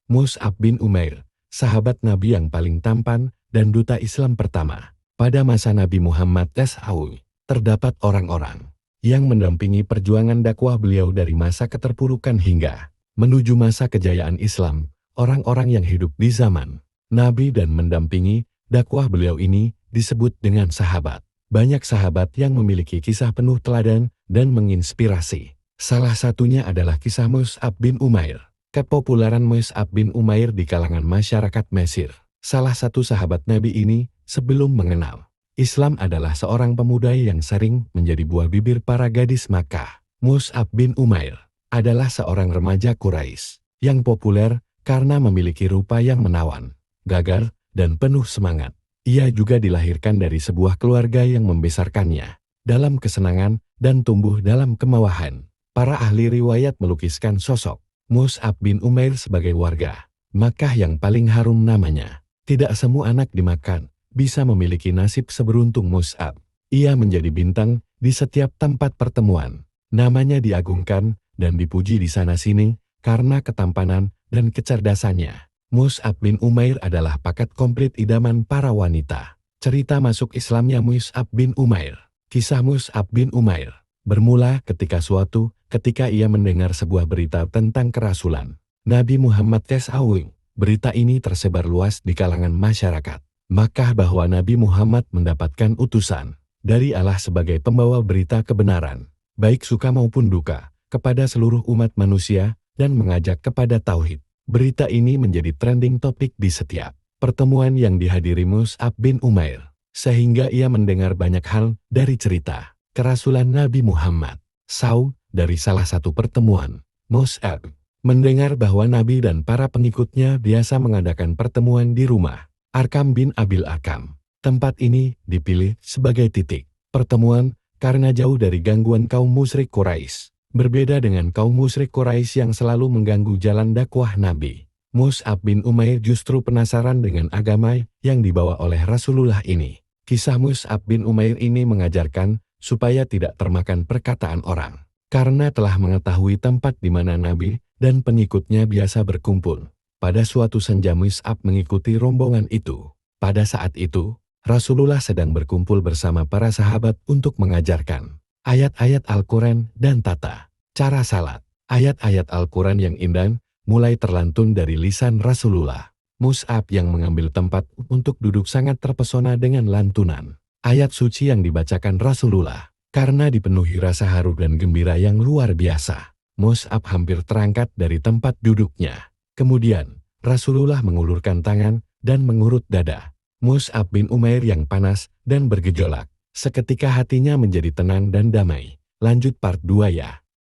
Mus'ab bin Umair, sahabat Nabi yang paling tampan dan duta Islam pertama. Pada masa Nabi Muhammad SAW, terdapat orang-orang yang mendampingi perjuangan dakwah beliau dari masa keterpurukan hingga menuju masa kejayaan Islam. Orang-orang yang hidup di zaman Nabi dan mendampingi dakwah beliau ini disebut dengan sahabat. Banyak sahabat yang memiliki kisah penuh teladan dan menginspirasi. Salah satunya adalah kisah Mus'ab bin Umair. Kepopuleran Mus'ab bin Umair di kalangan masyarakat Mesir. Salah satu sahabat Nabi ini sebelum mengenal Islam adalah seorang pemuda yang sering menjadi buah bibir para gadis Makkah. Mus'ab bin Umair adalah seorang remaja Quraisy yang populer karena memiliki rupa yang menawan, gagah, dan penuh semangat. Ia juga dilahirkan dari sebuah keluarga yang membesarkannya dalam kesenangan dan tumbuh dalam kemewahan. Para ahli riwayat melukiskan sosok Mus'ab bin Umair sebagai warga Makkah yang paling harum namanya. Tidak semua anak di Makkah bisa memiliki nasib seberuntung Mus'ab. Ia menjadi bintang di setiap tempat pertemuan. Namanya diagungkan dan dipuji di sana-sini karena ketampanan dan kecerdasannya. Mus'ab bin Umair adalah paket komplit idaman para wanita. Cerita masuk Islamnya Mus'ab bin Umair. Kisah Mus'ab bin Umair bermula ketika ia mendengar sebuah berita tentang kerasulan Nabi Muhammad SAW. Berita ini tersebar luas di kalangan masyarakat Makkah bahwa Nabi Muhammad mendapatkan utusan dari Allah sebagai pembawa berita kebenaran, baik suka maupun duka, kepada seluruh umat manusia dan mengajak kepada tauhid. Berita ini menjadi trending topik di setiap pertemuan yang dihadiri Mus'ab bin Umair, sehingga ia mendengar banyak hal dari cerita kerasulan Nabi Muhammad SAW. Dari salah satu pertemuan, Mus'ab mendengar bahwa Nabi dan para pengikutnya biasa mengadakan pertemuan di rumah Arkam bin Abil Akam. Tempat ini dipilih sebagai titik pertemuan karena jauh dari gangguan kaum musyrik Quraisy. Berbeda dengan kaum musyrik Quraisy yang selalu mengganggu jalan dakwah Nabi, Mus'ab bin Umair justru penasaran dengan agama yang dibawa oleh Rasulullah ini. Kisah Mus'ab bin Umair ini mengajarkan supaya tidak termakan perkataan orang, karena telah mengetahui tempat di mana Nabi dan pengikutnya biasa berkumpul. Pada suatu senja Mus'ab mengikuti rombongan itu. Pada saat itu, Rasulullah sedang berkumpul bersama para sahabat untuk mengajarkan ayat-ayat Al-Quran dan tata cara salat. Ayat-ayat Al-Quran yang indah mulai terlantun dari lisan Rasulullah. Mus'ab yang mengambil tempat untuk duduk sangat terpesona dengan lantunan ayat suci yang dibacakan Rasulullah. Karena dipenuhi rasa haru dan gembira yang luar biasa, Mus'ab hampir terangkat dari tempat duduknya. Kemudian, Rasulullah mengulurkan tangan dan mengurut dada Mus'ab bin Umair yang panas dan bergejolak. Seketika hatinya menjadi tenang dan damai. Lanjut part 2 ya.